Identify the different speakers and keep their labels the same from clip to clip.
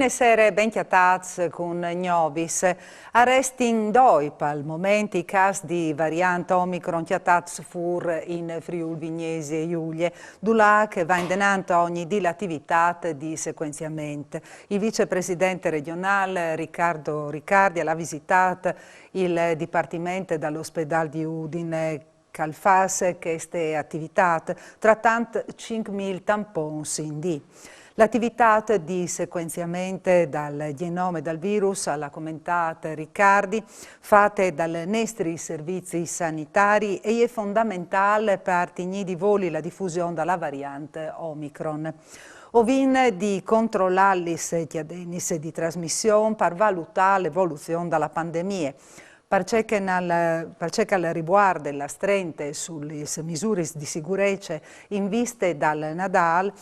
Speaker 1: Buonasera, ben chiattats con Gnovis. Arresti in doip al momento i casi di variante Omicron chiattats fur in Friuli Vignesi e Giulie, dulà che va indenante ogni di l'attività di sequenziamento. Il vicepresidente regionale Riccardo Riccardi ha visitato il dipartimento dall'ospedale di Udine Calfas che ste attività, trattando 5.000 tampons in D. L'attività di sequenziamento dal genome dal virus, alla commentata Riccardi, fatte dal nostri servizi sanitari e è fondamentale per tenere di voli la diffusione della variante Omicron. Ovin di controllare le cadenis di trasmissione per valutare l'evoluzione della pandemia. Perché che riguarda la strente sulle misure di sicurezza in vista dal Nadal,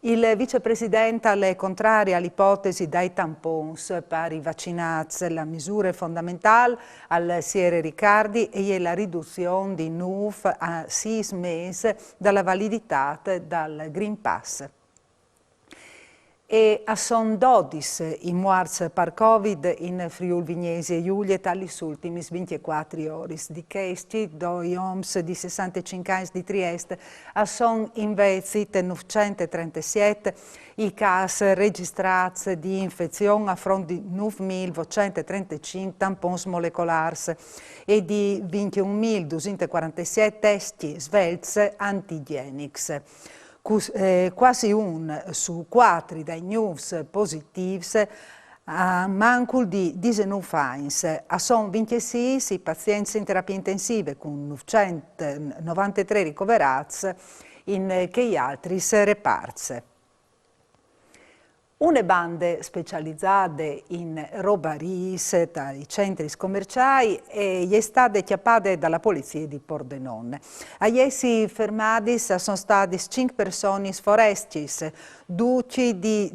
Speaker 1: il vicepresidente è contrario all'ipotesi dai tampons per i vaccinati. La misura fondamentale al Siere Riccardi è la riduzione di 9 a 6 mesi dalla validità del Green Pass. E a son 12 i morti per Covid in Friuli Vignesi e Giulie tali ultimi 24 ore. Di questi, due uomini di 65 anni di Trieste a son invece 937 i casi registrati di infezione a fronte di 9.235 tampons molecolari e di 21.247 testi svelti antigenici. Quasi 1 su 4 dei news positivi mancano di 19 anni. Sono 26 i pazienti in terapia intensiva con 993 ricoverati in che altri reparti. Une bande specializzate in robaris dai centri commerciali è state chiappate dalla polizia di Pordenone. A essi fermati sono state 5 persone forestis, duci di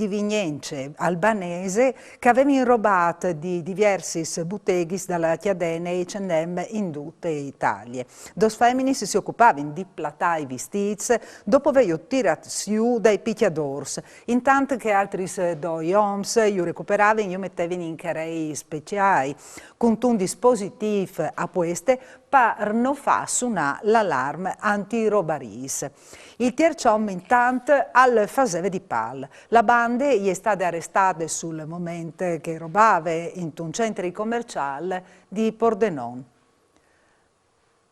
Speaker 1: Vignence albanese, che avevano rubato di diversi botteghi dalla chiadene H&M in tutte Italia. Dos femmini si occupavano di platai vestiti dopo aver tirato su dai picchiadors. Intanto che altri due uomini io recuperavano, io mettevano in carei speciali con un dispositivo a queste per non far suonare l'allarme anti-robaris. Il terzo uomo intanto al faseve di pal. La banda è stata arrestata sul momento che rubava in un centro commerciale di Pordenone.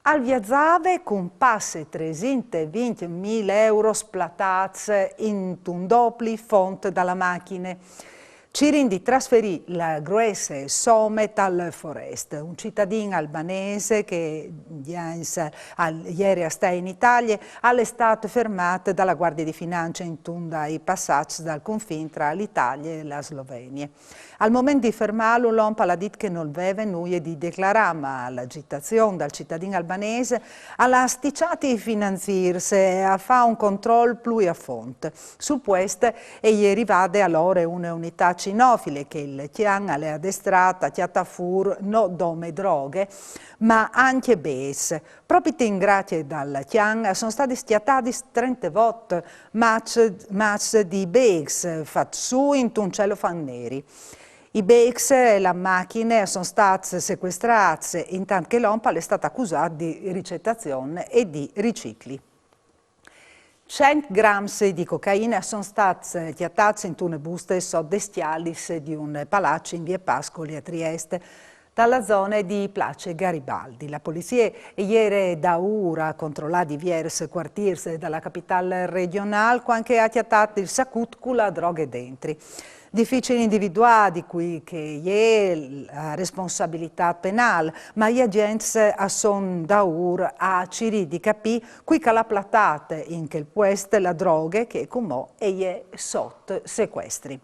Speaker 1: Al viazzave con passe 320.000 euro splatati in un doppio fonte dalla macchina. Cirindi trasferì la grosse somme dal Forest, un cittadino albanese che ieri sta in Italia è stato fermato dalla Guardia di Finanza in un dai passaggi dal confine tra l'Italia e la Slovenia. Al momento di fermarlo, l'OMP ha detto che non aveva nulla di declarare, ma l'agitazione dal cittadino albanese ha sticciato i finanziari e ha fatto un controllo più a fonte. Su questo è arrivata allora un'unità cinofile che il Chian ha addestrata, chiata fur, non dome droghe, ma anche bes. Proprio in grazie dal Chian sono stati stiatati 30 volte match di bex fatti su in un cielo neri. I Bex e la macchina sono stati sequestrati, intanto che l'OMPAL è stata accusata di ricettazione e di ricicli. 100 grammi di cocaina sono stati chiattati in una busta soddestialis di un palazzo in via Pascoli a Trieste, dalla zona di Place Garibaldi. La polizia ieri da ora ha controllato diversi quartieri dalla capitale regionale, quando ha chiattato il sacut con la droga dentro. Difficile individuare di cui che è la responsabilità penale, ma gli agenti sono da ora a cercare di capire qui che la platata in quel puesto la droga che come è sotto sequestri.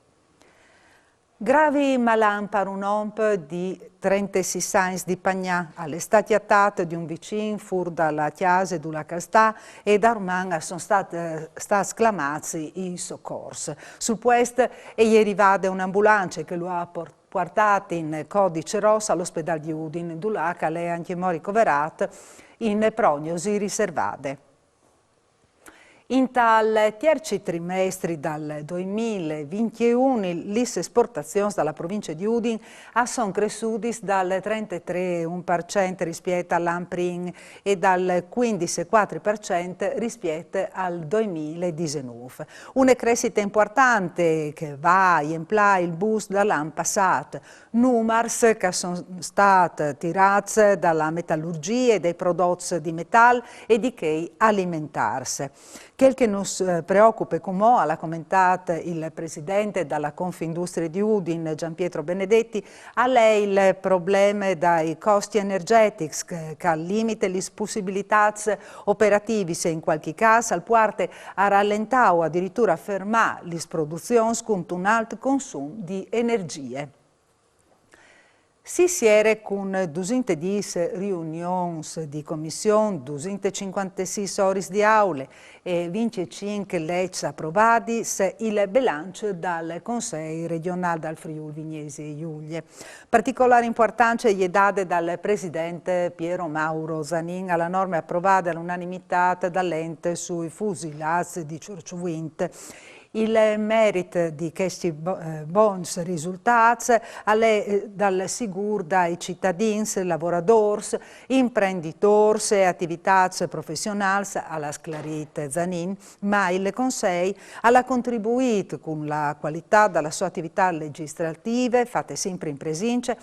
Speaker 1: Gravi malan per un uomo di 36 anni di Pagnà, all'estate attata di un vicino fur dalla chiesa della Castà e da ormai sono stati sclamati i soccorsi. Sul puesto è arrivata un'ambulanza che lo ha portato in codice rosso all'ospedale di Udine, dove lei è anche ricoverato in prognosi riservate. In tal terzi trimestre del 2021, le esportazioni dalla provincia di Udine sono cresciute dal 33,1% rispetto all'anno prima e dal 15,4% rispetto al 2019. Una crescita importante che va a employare il boost dall'anno passato, numeri che sono stati tirati dalla metallurgia e dai prodotti di metallo e di che alimentarsi. Quel che ci preoccupa, come ha commentato il presidente della Confindustria di Udine, Gianpietro Benedetti, è il problema dei costi energetici che limita le possibilità operative, se in qualche caso al parte a rallentare o addirittura fermare le produzioni con un alto consumo di energie. Si siede con 210 riunioni di commissione, 256 ore di aule e 25 leggi approvate il bilancio dal Consiglio regionale del Friuli Vignesi Giulia. Particolare importanza è data dal presidente Piero Mauro Zanin alla norma approvata all'unanimità dall'ente sui fusilati di Ciorciuint. Il merito di questi buoni risultati è dal sicuro dai cittadini, lavoratori, imprenditori e attività professionali alla sclarita Zanin, ma il Consiglio ha contribuito con la qualità della sua attività legislativa, fatte sempre in presenza,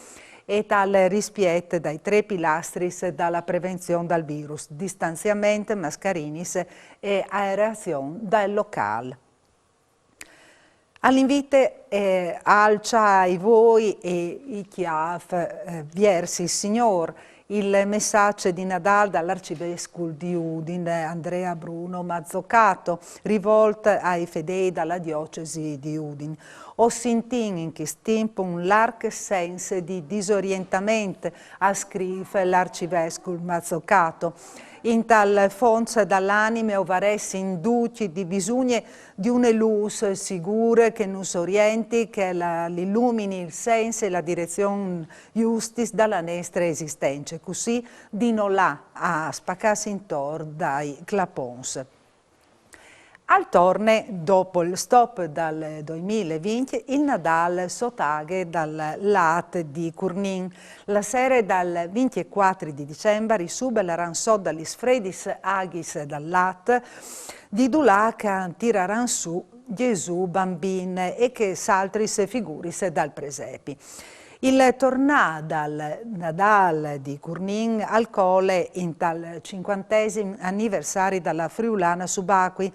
Speaker 1: e dal rispetto dai tre pilastri dalla prevenzione del virus, distanziamento, mascherine e aerazione del locale. All'invito alcia ai voi e i chiaf versi il Signor il messaggio di Nadal dall'Arcivescovo di Udine, Andrea Bruno Mazzoccato, rivolto ai fedeli dalla diocesi di Udine. Ho sentito in questo tempo un largo senso di disorientamento, ha scritto l'Arcivescovo Mazzoccato. In tal fonza dall'anime o varesse induci di bisogno di una luce sicura che nos orienti, che illumini il senso e la direzione giustis dalla nostra esistenza, così di non là a spaccarsi intorno dai clapons. Al torne, dopo il stop dal 2020, il Nadal sottaghe dal LAT di Curnin. La sera dal 24 di dicembre risube la ransò dagli sfredis aghis dal LAT di Dulaca tiraran su Gesù bambino e che s'altris figuris dal presepi. Il tornà dal Nadal di Curnin al Cole in tal 50° anniversario dalla Friulana Subacqui,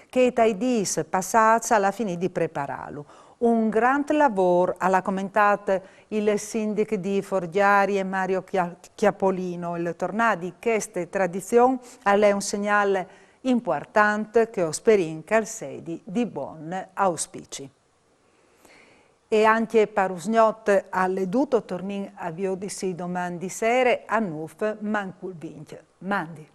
Speaker 1: che dai dis passati alla fine di prepararlo. Un grande lavoro ha commentato il sindaco di Forgiari Mario Chiapolino. Il tornà di queste tradizioni è un segnale importante che sperinca al sedi di buon auspici. E anche Parusgnot alle duto tornin a Viodisi domani sera a Nuf Manculvince. Mandi.